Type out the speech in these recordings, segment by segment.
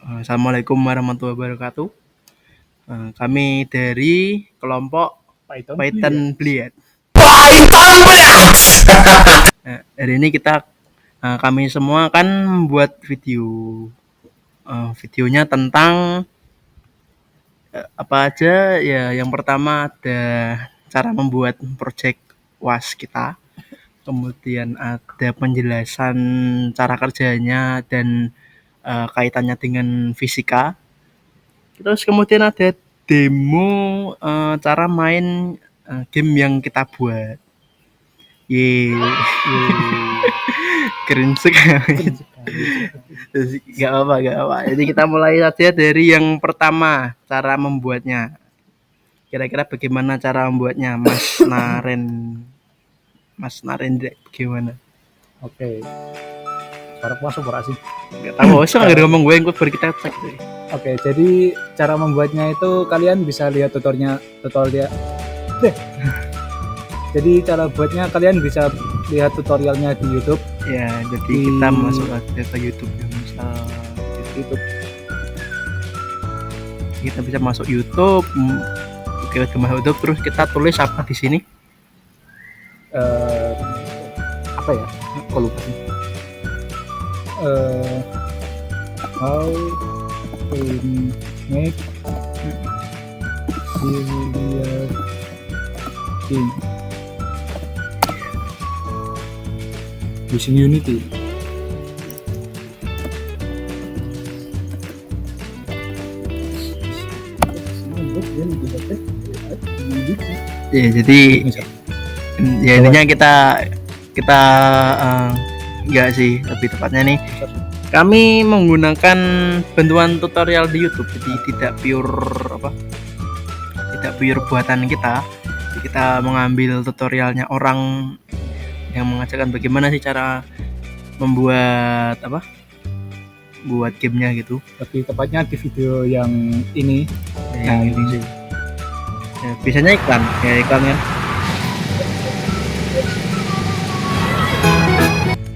Assalamualaikum warahmatullahi wabarakatuh. Kami dari kelompok Python Bliat. Hari ini kami semua akan membuat video. Videonya tentang apa aja ya. Yang pertama ada cara membuat project UAS kita. Kemudian ada penjelasan cara kerjanya dan kaitannya dengan fisika. Terus kemudian ada demo cara main game yang kita buat. Keren sekali. Gak apa. Jadi kita mulai saja dari yang pertama, cara membuatnya. Kira-kira bagaimana cara membuatnya, Mas Narendra, bagaimana? Oke. Suara masuk sih. Gak tahu, nggak ngomong gue yang baru kita cek. Oke, jadi cara membuatnya itu kalian bisa lihat tutorial. Jadi cara buatnya kalian bisa lihat tutorialnya di YouTube. Ya, jadi kita masuk aja ke YouTube ya, misal YouTube. Kita bisa masuk YouTube. Oke, ke YouTube terus kita tulis apa di sini? Apa ya? Kok lupa sih. How to make billiard game using Unity. Ya, jadi ya intinya kita enggak sih, lebih tepatnya nih kami menggunakan bantuan tutorial di YouTube, jadi tidak pure buatan kita. Jadi kita mengambil tutorialnya orang yang mengajarkan bagaimana sih cara membuat buat gamenya gitu. Tapi tepatnya di video yang ini, yang ini sih. Ya, biasanya iklan kan.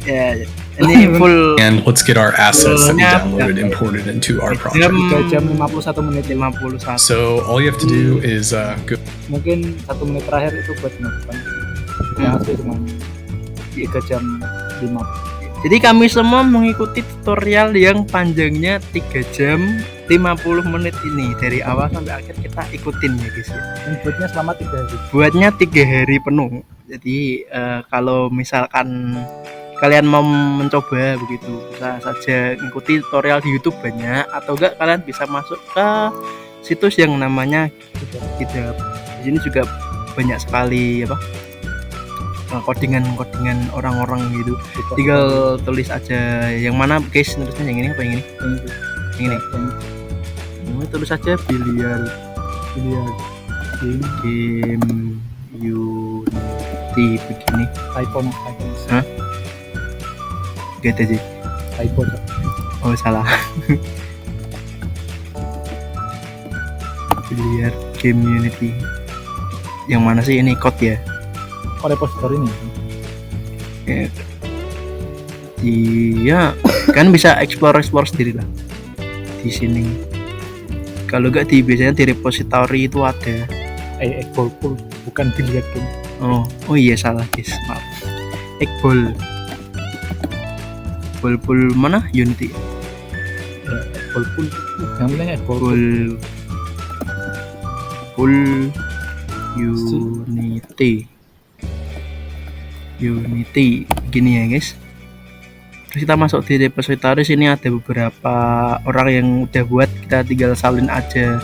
Ya, ini full. And let's get our assets that we downloaded imported into our project. 3 jam 51 menit. So all you have to do is go. Mungkin 1 menit terakhir itu buat melakukan. Yang asli cuma 3 jam 5. Jadi kami semua mengikuti tutorial yang panjangnya 3 jam 50 menit ini. Dari awal sampai akhir kita ikutin ya guys ya. Buatnya selama 3 hari. Buatnya 3 hari penuh. Jadi kalau misalkan kalian mau mencoba begitu, bisa saja ikuti tutorial di YouTube banyak, atau enggak kalian bisa masuk ke situs yang namanya GitHub. Di sini juga banyak sekali codingan orang-orang gitu. Tinggal tulis aja yang mana guys, nulisnya yang ini apa yang ini? Yang ini tulis aja biliar game Unity begini. iPhone. Hah? Gitu aja. iPhone. Oh salah. Biliar game Unity. Yang mana sih ini code ya? Repository ini. Iya, kan bisa explore sendiri lah di sini. Kalau enggak biasanya di repository itu ada. Eggpool bukan biliar game. Oh iya salah guys, maaf. Eggpool mana? Unity. Eggpool. Yang namanya Eggpool. Unity gini ya guys. Terus kita masuk di repository, sini ada beberapa orang yang udah buat, kita tinggal salin aja.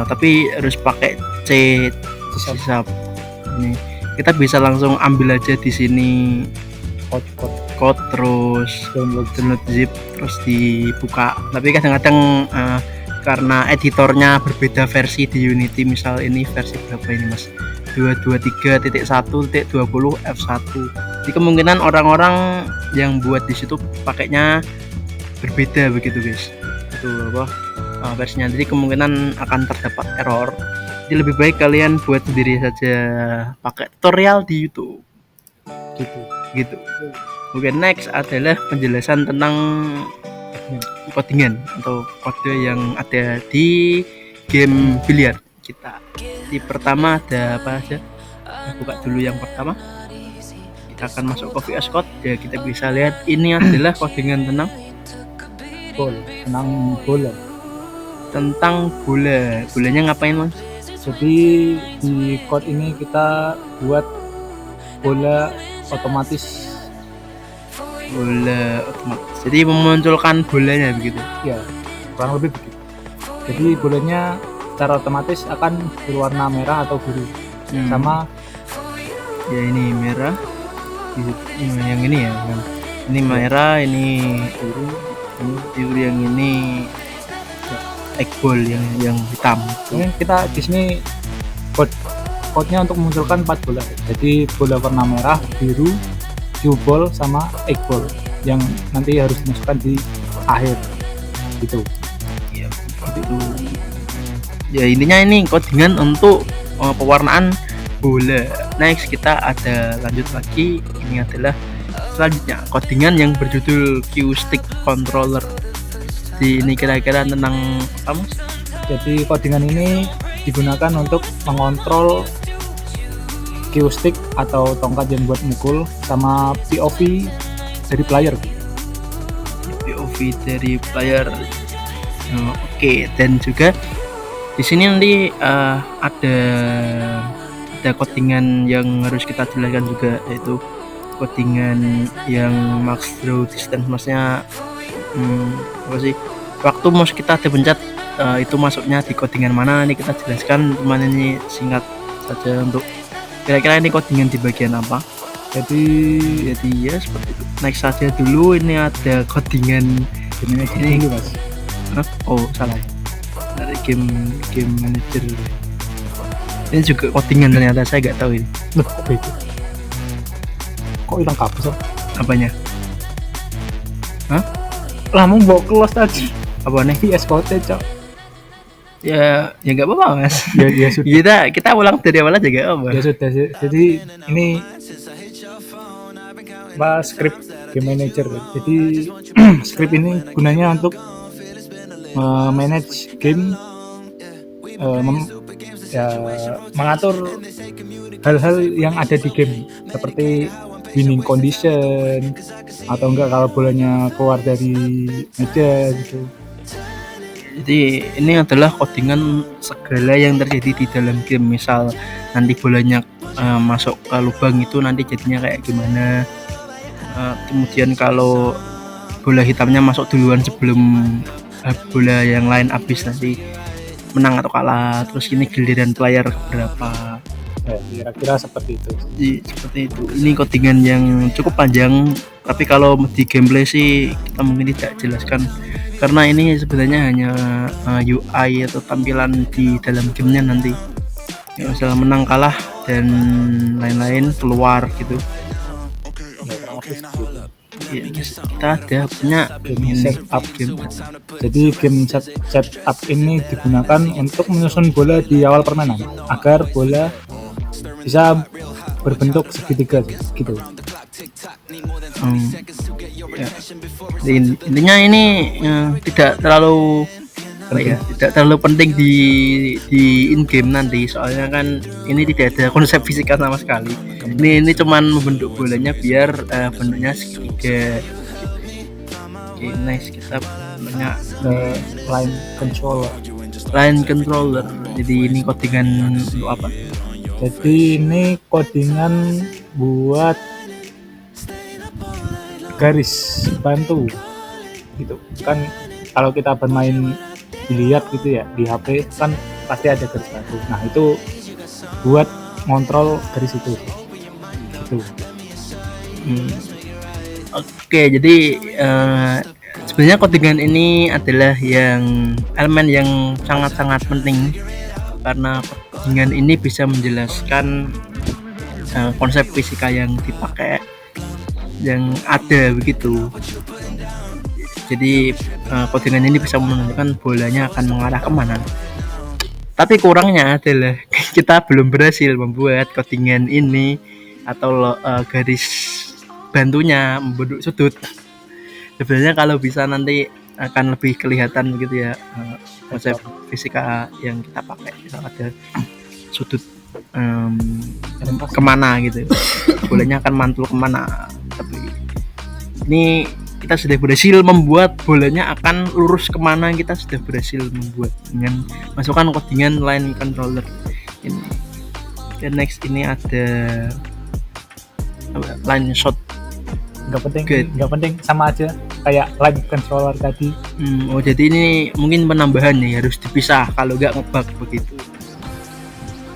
Tapi harus pakai C#. Ini kita bisa langsung ambil aja di sini code terus download zip terus dibuka. Tapi kadang-kadang karena editornya berbeda versi di Unity, misal ini versi berapa ini mas, 223.1.20 F1. Jadi kemungkinan orang-orang yang buat di situ pakainya berbeda begitu guys. Itu versinya. Jadi kemungkinan akan terdapat error. Jadi lebih baik kalian buat sendiri saja, pakai tutorial di YouTube. Gitu. Oke, next adalah penjelasan tentang codingan atau kode yang ada di game biliar kita. Di pertama ada apa aja? Buka dulu yang pertama. Kita akan masuk ke VS Code ya, kita bisa lihat ini adalah codingan tentang bola. Bolanya ngapain, Mas? Jadi di code ini kita buat bola otomatis. Jadi memunculkan bolanya begitu. Ya, kurang lebih begitu. Jadi bolanya secara otomatis akan berwarna merah atau biru. Sama ya ini merah. Yang ini ya, ini merah, ini biru, yang ini egg ball yang hitam. Ini kita di sini code-nya untuk memunculkan 4 bola. Jadi bola warna merah, biru, cue ball sama egg ball yang nanti harus dimasukkan di akhir gitu. Ya, itu. Ya intinya ini codingan untuk pewarnaan bola. Next kita ada lanjut lagi, ini adalah selanjutnya codingan yang berjudul Cue Stick Controller. Jadi ini kira-kira tentang apa, Mas? Jadi codingan ini digunakan untuk mengontrol cue stick atau tongkat yang buat mukul sama POV dari player. Oke, dan juga di sini nanti ada codingan yang harus kita jelaskan juga, yaitu codingan yang max draw distance, maksudnya apa sih, waktu mouse kita dipencet itu masuknya di codingan mana, ini kita jelaskan, cuman ini singkat saja untuk kira-kira ini codingan di bagian apa. Jadi ya seperti itu. Next saja dulu, ini ada codingan ini Mas. Oh salah, dari game manager. Ini juga codingan ternyata, saya nggak tahu ini. Loh, kok beda? Kok hilang kabel? Apanya? Lah mau bawa close tadi. Apa nih? VS Code, Cok. Ya nggak apa-apa, Mas. Ya sudah. Kita ulang dari awal aja, nggak apa. Ya sudah. Jadi ini script game manager. Jadi script ini gunanya untuk manage game, mengatur hal-hal yang ada di game seperti winning condition atau enggak kalau bolanya keluar dari meja gitu. Jadi ini adalah codingan segala yang terjadi di dalam game. Misal nanti bolanya masuk ke lubang itu nanti jadinya kayak gimana. Kemudian kalau bola hitamnya masuk duluan sebelum bola yang lain habis, nanti menang atau kalah. Terus ini giliran player berapa. Kira-kira seperti itu. Jadi, seperti itu. Ini codingan yang cukup panjang, tapi kalau di gameplay sih kita mungkin tidak jelaskan karena ini sebenarnya hanya UI atau tampilan di dalam gamenya nanti. Ya, misalnya menang kalah dan lain-lain keluar gitu. Ya, kita ada punya game setup game. Jadi game setup ini digunakan untuk menyusun bola di awal permainan agar bola bisa berbentuk segitiga gitu. Ya. Intinya ini tidak terlalu penting di in game nanti, soalnya kan ini tidak ada konsep fisika sama sekali. Ini cuman membentuk bolanya biar bentuknya segitiga. Oke, nice. Kita punya line controller. Jadi ini codingan untuk apa? Jadi ini codingan buat garis bantu gitu kan. Kalau kita bermain biliar gitu ya di HP kan pasti ada garis bantu. Nah itu buat ngontrol garis itu gitu. Oke, jadi sebenarnya codingan ini adalah elemen yang sangat-sangat penting karena codingan ini bisa menjelaskan konsep fisika yang dipakai, yang ada begitu. Jadi codingan ini bisa menunjukkan bolanya akan mengarah kemana. Tapi kurangnya adalah kita belum berhasil membuat codingan ini atau garis bantunya membentuk sudut. Sebenarnya kalau bisa nanti akan lebih kelihatan gitu ya konsep fisika yang kita pakai. Misal ada sudut kemana gitu, bolanya akan mantul kemana. Tapi ini kita sudah berhasil membuat bolanya akan lurus kemana, kita sudah berhasil membuat dengan masukkan codingan line controller ini. Dan next ini ada line shot. nggak penting sama aja kayak line controller tadi. Oh jadi ini mungkin penambahan nih, harus dipisah kalau nggak ngebug begitu.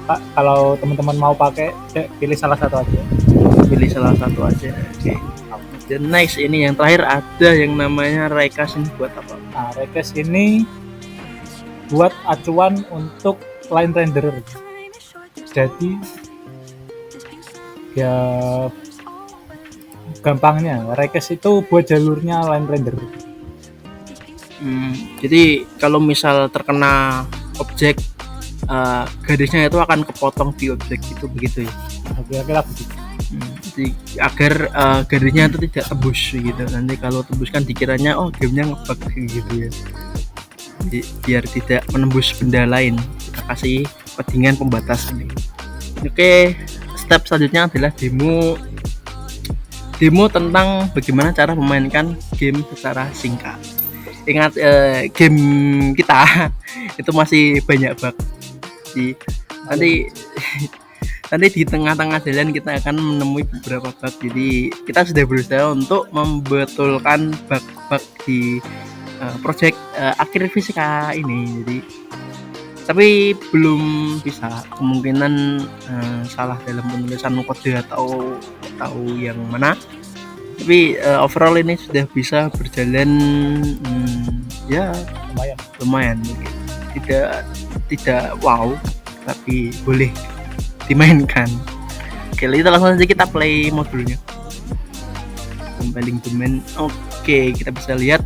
Pak, kalau teman-teman mau pakai pilih salah satu aja. Oke. Dan next ini yang terakhir ada yang namanya Recast. Ini buat apa? Nah, Recast ini buat acuan untuk line renderer. Jadi ya gampangnya Recast itu buat jalurnya line renderer. Jadi kalau misal terkena objek, garisnya itu akan kepotong di objek itu begitu ya. Kira-kira begitu. Jadi agar garisnya itu tidak tembus gitu. Nanti kalau tembus kan dikiranya gamenya ngebug gitu ya. Jadi biar tidak menembus benda lain, kita kasih codingan pembatas ini. Oke, step selanjutnya adalah demo tentang bagaimana cara memainkan game secara singkat. Ingat game kita itu masih banyak bug. Nanti di tengah-tengah jalan kita akan menemui beberapa bug. Jadi kita sudah berusaha untuk membetulkan bug-bug di project akhir fisika ini. Jadi tapi belum bisa, kemungkinan salah dalam penulisan kode atau yang mana. Tapi overall ini sudah bisa berjalan ya lumayan. Tidak wow, tapi boleh dimainkan. Oke, kita langsung saja kita play modulnya. Compiling domain. Oke, kita bisa lihat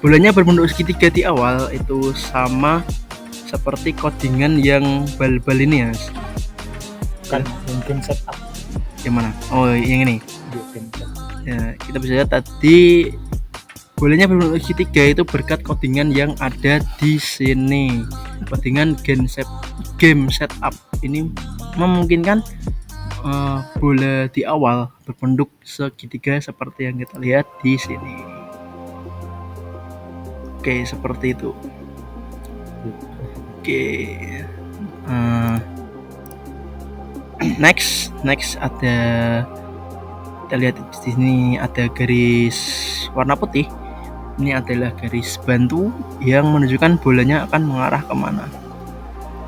bolanya berbentuk segitiga di awal, itu sama seperti codingan yang bal-bal ini ya. Kan mungkin setup. Yang mana? Oh, yang ini. Ya, kita bisa lihat tadi bolanya berbentuk segitiga itu berkat codingan yang ada di sini. Codingan game setup ini memungkinkan bola di awal berbentuk segitiga seperti yang kita lihat di sini. Oke, seperti itu. Oke. Next ada, kita lihat di sini ada garis warna putih. Ini adalah garis bantu yang menunjukkan bolanya akan mengarah kemana.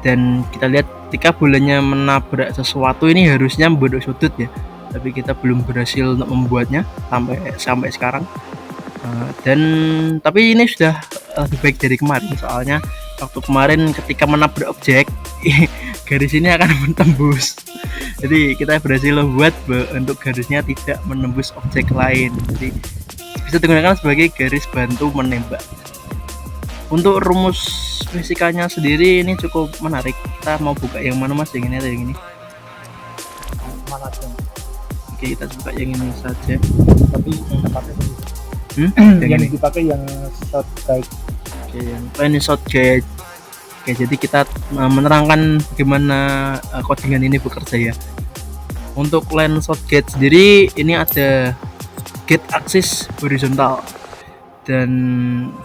Dan kita lihat ketika bolanya menabrak sesuatu ini harusnya membentuk sudut ya, tapi kita belum berhasil untuk membuatnya sampai sekarang. Dan tapi ini sudah lebih baik dari kemarin, soalnya waktu kemarin ketika menabrak objek garis ini akan menembus. Jadi kita berhasil membuat untuk garisnya tidak menembus objek lain, jadi bisa digunakan sebagai garis bantu menembak. Untuk rumus fisikanya sendiri ini cukup menarik. Kita mau buka yang mana mas, yang ini atau yang ini? Oke, kita buka yang ini saja. Tapi yang dipakai yang short guide. Oke, yang ini short guide. Oke, jadi kita menerangkan bagaimana codingan ini bekerja ya. Untuk line short gate sendiri ini ada gate aksis horizontal dan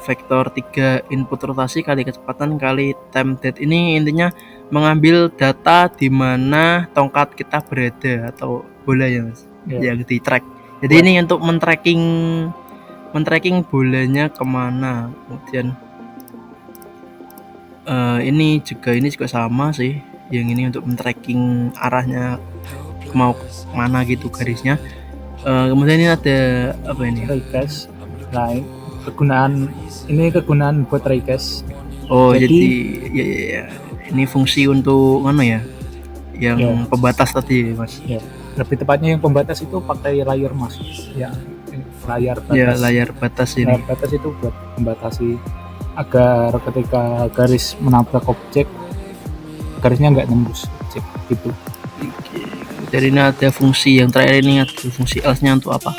vektor 3 input rotasi kali kecepatan kali time date. Ini intinya mengambil data di mana tongkat kita berada atau bola ya mas, yang di track. Jadi ini untuk men-tracking bolanya kemana. Kemudian ini juga sama sih, yang ini untuk men-tracking arahnya mau mana gitu garisnya. Kemudian ini ada apa ini? Recast. Nah, kegunaan buat recast. Oh, jadi ya. Ini fungsi untuk mana ya? Yang pembatas tadi, Mas. Ya. Lebih tepatnya yang pembatas itu pakai layar mas. Ya, layar batas. Ya, layar batas ini. Layar batas itu buat membatasi agar ketika garis menabrak objek, garisnya nggak nembus objek gitu. Oke. Jadi ini ada fungsi yang terakhir, ini ada fungsi else-nya untuk apa?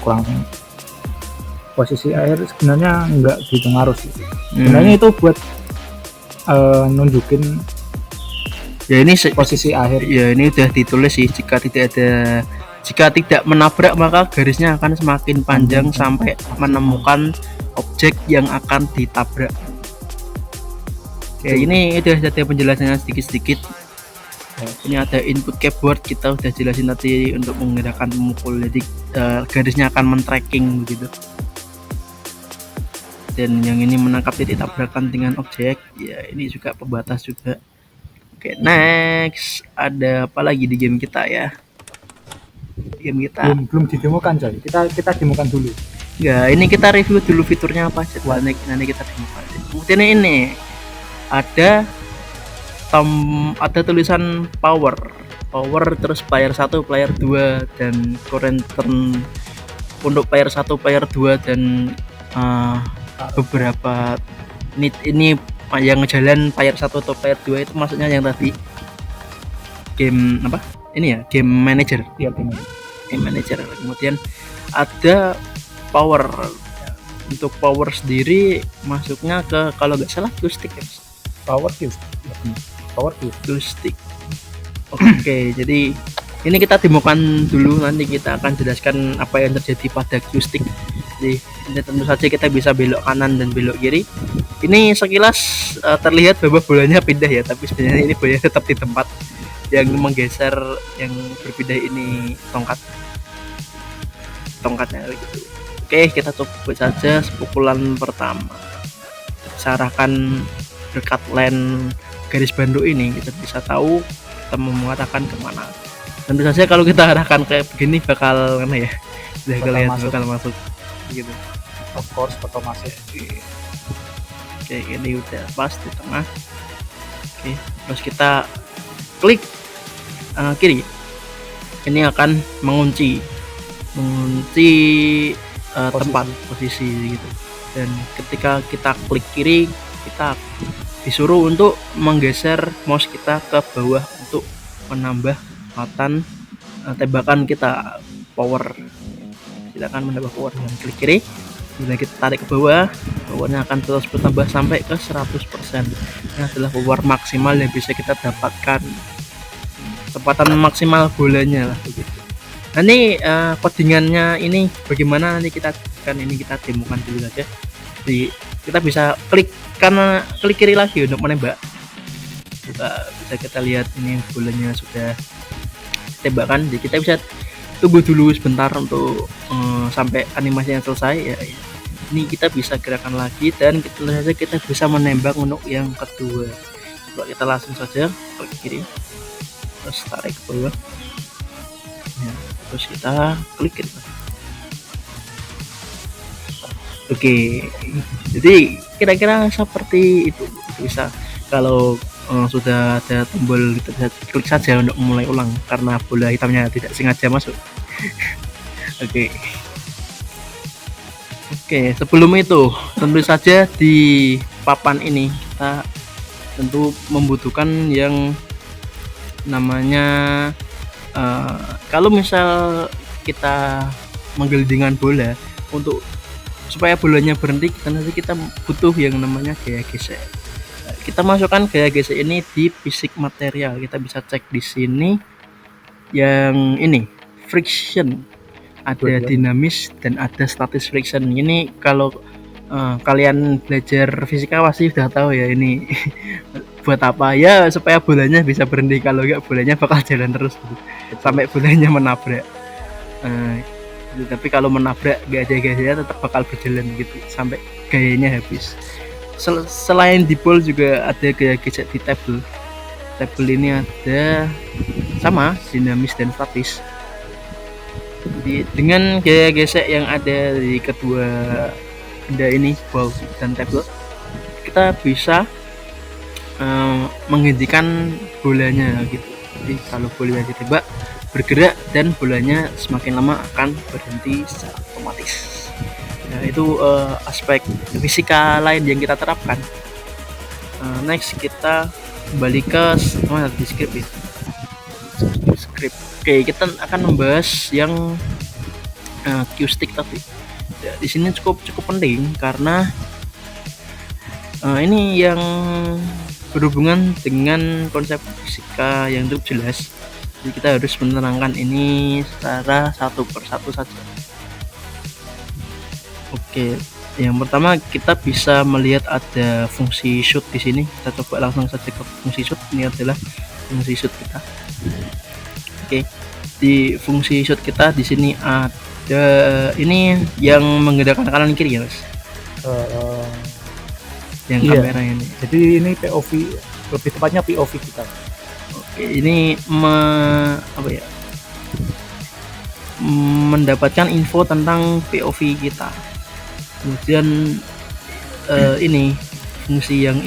kurang, posisi air sebenarnya nggak gitu ngaruh sih. Sebenarnya itu buat nunjukin Ya ini posisi akhir. ya ini udah ditulis sih, jika tidak menabrak maka garisnya akan semakin panjang sampai menemukan objek yang akan ditabrak. Ya ini udah ada penjelasannya sedikit-sedikit. Ini ada input keyboard, kita udah jelasin tadi untuk menggerakkan pemukul, jadi garisnya akan men-tracking begitu. Dan yang ini menangkap titik tabrakan dengan objek, ya ini juga pembatas juga. Oke, next ada apa lagi di game kita ya? Game kita Belum didemokan coy, kita demokan dulu. ya, ini kita review dulu fiturnya apa aja. Nanti kita demokan. Kemudian ini ada tulisan power terus player 1, player 2 dan current turn untuk player 1, player 2 dan beberapa ini yang ngejalan player 1 atau player 2 itu maksudnya yang tadi game apa? Ini ya, game manager. Ya, Game manager. Kemudian ada power. Untuk power sendiri masuknya ke, kalau nggak salah, joystick ya. power Joystick. Oke, jadi ini kita demokan dulu, nanti kita akan jelaskan apa yang terjadi pada joystick. Jadi ini tentu saja kita bisa belok kanan dan belok kiri. Ini sekilas terlihat bahwa bolanya pindah ya, tapi sebenarnya ini bolanya tetap di tempat. Yang menggeser, yang berpindah ini tongkatnya gitu. Oke, kita coba saja pukulan pertama. Kita arahkan berkat line garis bandu ini, kita bisa tahu kita mau mengarahkan kemana. Tentu saja kalau kita arahkan kayak begini bakal mana ya, udah kelihatan bakal masuk gitu. Of course bakal masuk. Oke, ini udah pas di tengah. Oke, terus kita klik kiri. Ini akan mengunci tempat posisi gitu. Dan ketika kita klik kiri, kita disuruh untuk menggeser mouse kita ke bawah untuk menambah muatan tembakan kita, power. Kita akan menambah power dengan klik kiri. Bila kita tarik ke bawah, powernya akan terus bertambah sampai ke 100%. Ini adalah power maksimal yang bisa kita dapatkan, kecepatan maksimal bolanya lah begitu. Nah, ini codingannya ini bagaimana, nanti kita demokan dulu saja. Jadi kita bisa klik kiri lagi untuk menembak. Bisa kita lihat ini bolanya sudah tembakan. Jadi kita bisa tunggu dulu sebentar untuk sampai animasinya selesai ya. Ini kita bisa gerakan lagi dan kita bisa menembak untuk yang kedua. Coba kita langsung saja klik kiri, terus tarik ke bawah ya, terus kita klik kiri. Oke, jadi kira-kira seperti itu. Bisa kalau sudah ada tombol, kita bisa klik saja untuk memulai ulang karena bola hitamnya tidak sengaja masuk. Oke, sebelum itu tentu saja di papan ini kita tentu membutuhkan yang namanya kalau misal kita menggelindingkan bola, untuk supaya bolanya berhenti kita butuh yang namanya gaya gesek. Kita masukkan gaya gesek ini di fisik material. Kita bisa cek di sini yang ini friction, ada dinamis dan ada statis friction. Ini kalau kalian belajar fisika pasti sudah tahu ya ini buat apa ya, supaya bolanya bisa berhenti. Kalau enggak bolanya bakal jalan terus sampai bolanya menabrak. Tapi kalau menabrak gak ada gayanya tetap bakal berjalan gitu sampai gayanya habis. Selain di ball juga ada gaya gesek di table ini, ada sama dinamis dan statis. Jadi dengan gaya gesek yang ada di kedua benda ini, ball dan table, kita bisa menghentikan bolanya gitu. Jadi kalau bolanya ditembak, bergerak dan bolanya semakin lama akan berhenti secara otomatis. Nah, itu aspek fisika lain yang kita terapkan. Next kita kembali ke di script ya. script. Oke, kita akan membahas yang Q-stick tadi. Ya, di sini cukup penting karena ini yang berhubungan dengan konsep fisika yang cukup jelas. Jadi kita harus menerangkan ini secara satu persatu saja. Oke, yang pertama kita bisa melihat ada fungsi shoot di sini. Kita coba langsung saja ke fungsi shoot. Ini adalah fungsi shoot kita. Oke, di fungsi shoot kita di sini ada ini yang menggerakkan kanan kiri ya, Mas. Yang Iya. kamera ini. Jadi ini POV, lebih tepatnya POV kita. Oke, ini mendapatkan info tentang POV kita. Kemudian ini fungsi yang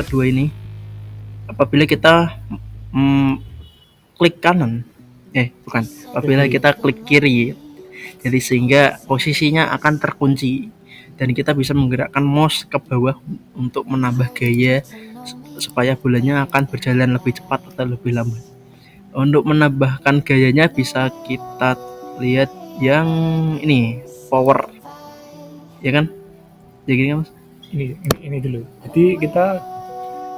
kedua ini, apabila kita klik kanan, apabila kita klik kiri, jadi sehingga posisinya akan terkunci dan kita bisa menggerakkan mouse ke bawah untuk menambah gaya supaya bolanya akan berjalan lebih cepat atau lebih lambat. Untuk menambahkan gayanya bisa kita lihat yang ini power, ya kan? Jadi kan, Mas? Ini dulu. Jadi kita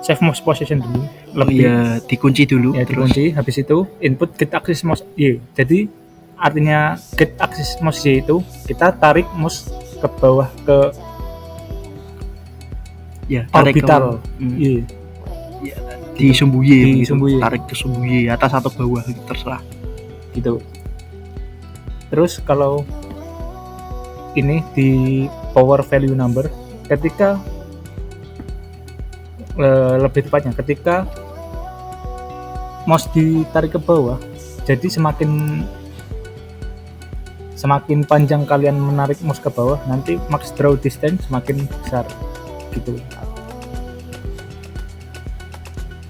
save mouse position dulu. Ya, dikunci dulu. Ya, terus dikunci. Habis itu input get axis mouse Y. Jadi artinya get axis mouse Y itu kita tarik mouse ke bawah ke ya tarik orbital ke, Y di sumbu Y, Di sumbu Y. tarik ke sumbu Y atas atau bawah terserah. gitu. Terus kalau ini di power value number, ketika lebih tepatnya ketika mouse ditarik ke bawah, jadi semakin panjang kalian menarik mouse ke bawah, nanti max draw distance semakin besar gitu.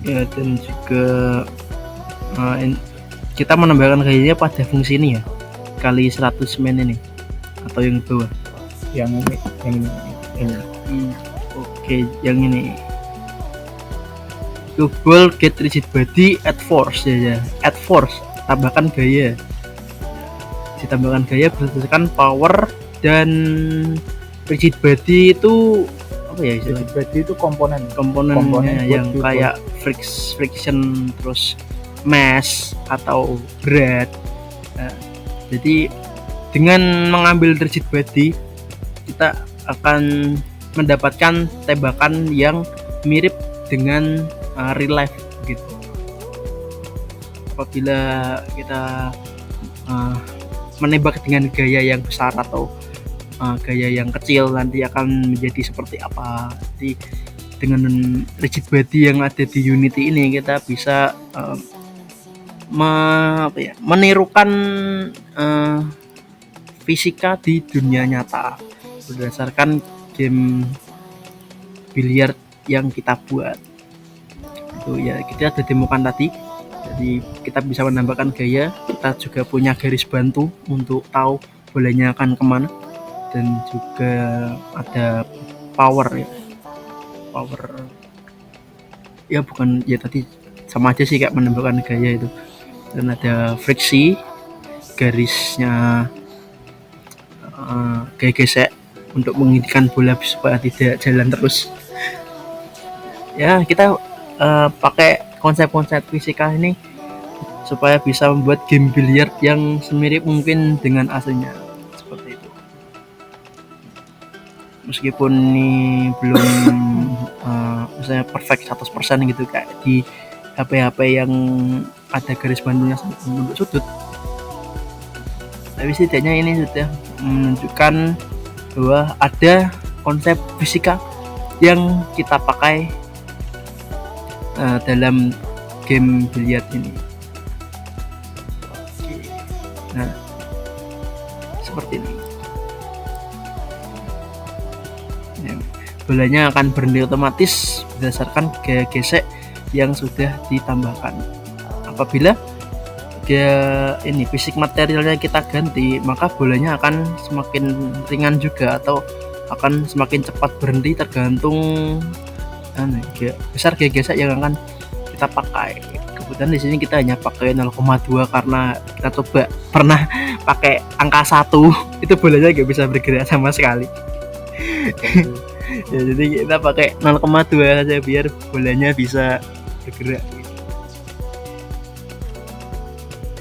Ya, dan juga kita menambahkan gayanya pada fungsi ini ya, kali 100 main ini atau yang di bawah. Yang ini. Oke, yang ini double get rigid body at force ya, at force tambahkan gaya, ditambahkan gaya berdasarkan power. Dan rigid body itu apa ya istilahnya? Rigid body itu komponennya komponennya yang buat kayak friction, terus mass atau berat. Nah, jadi dengan mengambil rigid body kita akan mendapatkan tembakan yang mirip dengan real life gitu. Apabila kita menembak dengan gaya yang besar atau gaya yang kecil, nanti akan menjadi seperti apa. Jadi dengan rigid body yang ada di Unity ini kita bisa menirukan fisika di dunia nyata berdasarkan game biliar yang kita buat. Itu ya, kita sudah demokan tadi. Jadi kita bisa menambahkan gaya, kita juga punya garis bantu untuk tahu bolanya akan kemana, dan juga ada power ya, bukan ya, tadi sama aja sih kayak menambahkan gaya itu. Dan ada friksi, garisnya gaya gesek untuk menginginkan bola supaya tidak jalan terus. Ya, kita pakai konsep-konsep fisika ini supaya bisa membuat game biliar yang semirip mungkin dengan aslinya, seperti itu. Meskipun ini belum misalnya perfect 100% gitu kayak di HP-HP yang ada garis bantunya untuk sudut, tapi setidaknya ini sudah menunjukkan bahwa ada konsep fisika yang kita pakai dalam game biliar ini. Nah, seperti ini. Ya, bolanya akan berhenti otomatis berdasarkan gaya gesek yang sudah ditambahkan. Apabila ini fisik materialnya kita ganti, maka bolanya akan semakin ringan juga atau akan semakin cepat berhenti tergantung besar gaya gesek yang akan kita pakai. kebetulan di sini kita hanya pakai 0,2 karena kita coba pernah pakai angka 1 itu bolanya nggak bisa bergerak sama sekali. Ya, jadi kita pakai 0,2 saja biar bolanya bisa bergerak.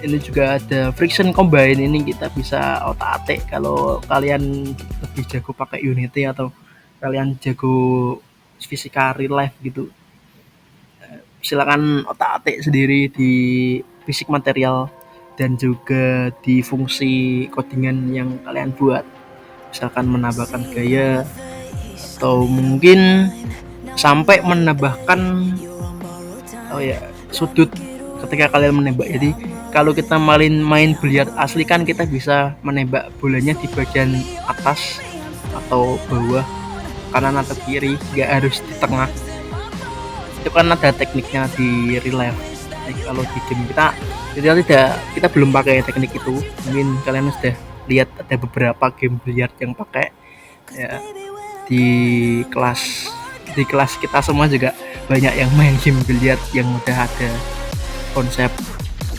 Ini juga ada friction combine, ini kita bisa otak-atik kalau kalian lebih jago pakai Unity atau kalian jago fisika real life gitu. Silakan otak-atik sendiri di fisik material dan juga di fungsi codingan yang kalian buat. Misalkan menambahkan gaya atau mungkin sampai menambahkan sudut ketika kalian menembak. Jadi kalau kita main biliar asli kan kita bisa menembak bolanya di bagian atas atau bawah, kanan atau kiri, nggak harus di tengah. Itu kan ada tekniknya di real life. Jadi kalau di game kita belum pakai teknik itu. Mungkin kalian sudah lihat ada beberapa game biliar yang pakai ya. Di kelas kita semua juga banyak yang main game biliar yang udah ada konsep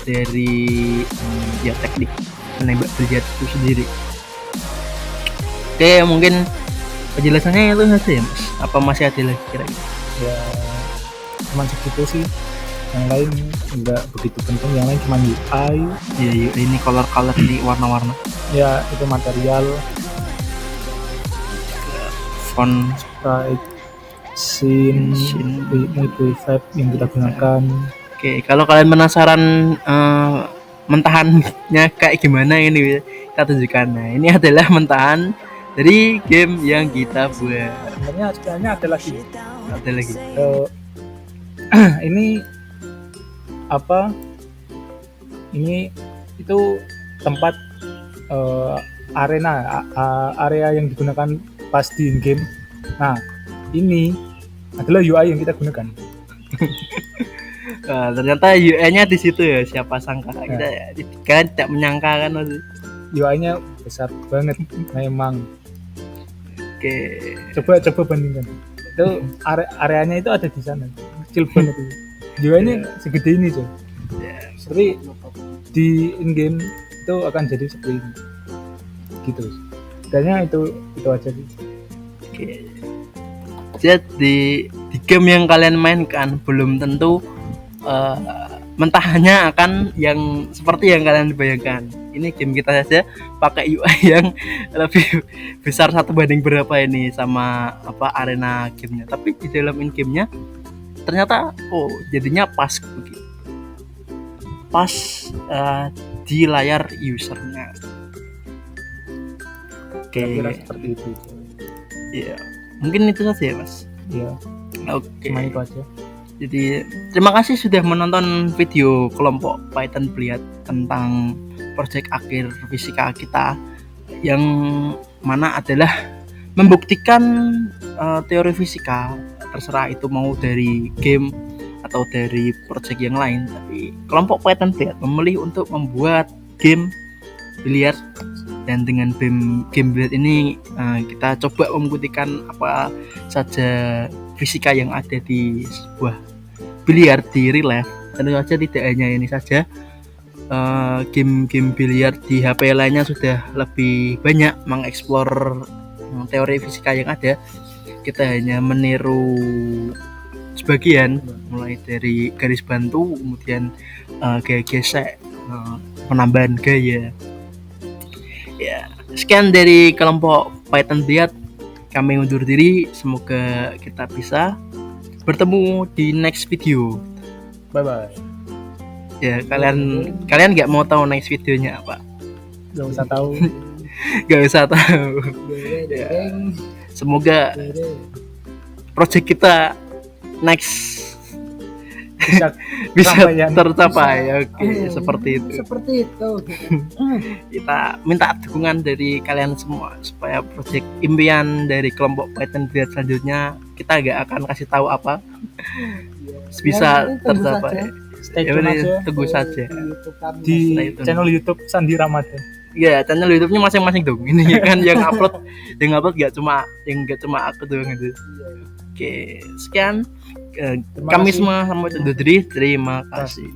dari teknik menembak biliar itu sendiri. Oke, mungkin penjelasannya itu saja ya Mas, apa masih ada lagi kira-kira? Ya cuman segitu sih, yang lain enggak begitu penting, yang lain cuma UI. Ya ini color di warna-warna ya, itu material, font, sprite, scene, prefab yang kita gunakan. Oke, kalau kalian penasaran mentahannya kayak gimana ini kita tunjukkan. Nah, ini adalah mentahan dari game yang kita buat. Sebenarnya ada lagi. Ini apa? Ini itu tempat area yang digunakan pas di game. Nah, ini adalah UI yang kita gunakan. Ternyata UI-nya di situ ya, siapa sangka. Kita tidak menyangka kan. UI-nya besar banget memang. Oke. Coba bandingkan. Itu areanya itu ada di sana. Kecil banget itu. UI-nya segede ini coy. Tapi di in-game itu akan jadi seperti ini. Gitu. Kayaknya itu aja sih. Oke. Jadi di game yang kalian mainkan belum tentu mentahannya akan yang seperti yang kalian bayangkan. Ini game kita saja pakai UI yang lebih besar 1 banding berapa ini sama arena gamenya. Tapi di dalam in gamenya ternyata jadinya pas begitu. Pas di layar usernya. Oke. Seperti itu. Iya. Mungkin itu saja ya Mas. Iya. Oke. Cuma itu aja. Jadi terima kasih sudah menonton video kelompok Python Bliat tentang proyek akhir fisika kita yang mana adalah membuktikan teori fisika, terserah itu mau dari game atau dari proyek yang lain. Tapi kelompok Python Bliat memilih untuk membuat game biliar, dan dengan game biliar ini kita coba membuktikan apa saja fisika yang ada di sebuah biliar di real life. Tentu saja tidak hanya ini saja, game biliar di HP lainnya sudah lebih banyak mengeksplor teori fisika yang ada. Kita hanya meniru sebagian, mulai dari garis bantu, kemudian gaya gesek, penambahan gaya. Ya, sekian dari kelompok Python Bliat. Kami undur diri, semoga kita bisa bertemu di next video. Bye bye. Ya, kalian nggak mau tahu next videonya apa? Gak usah tahu. Gak usah tahu. Ya, semoga project kita next bisa tercapai. Oke, seperti itu. Kita minta dukungan dari kalian semua supaya proyek impian dari kelompok Python Bliat selanjutnya kita gak akan kasih tahu apa bisa tercapai. Stay tune aja. Tunggu saja di channel YouTube Sandi Ramadan. Iya, channel YouTube-nya masing-masing dong. Ini kan yang upload gak cuma aku doang gitu. Oke, sekian. Kami kasih. semua sama Cendodri, terima kasih.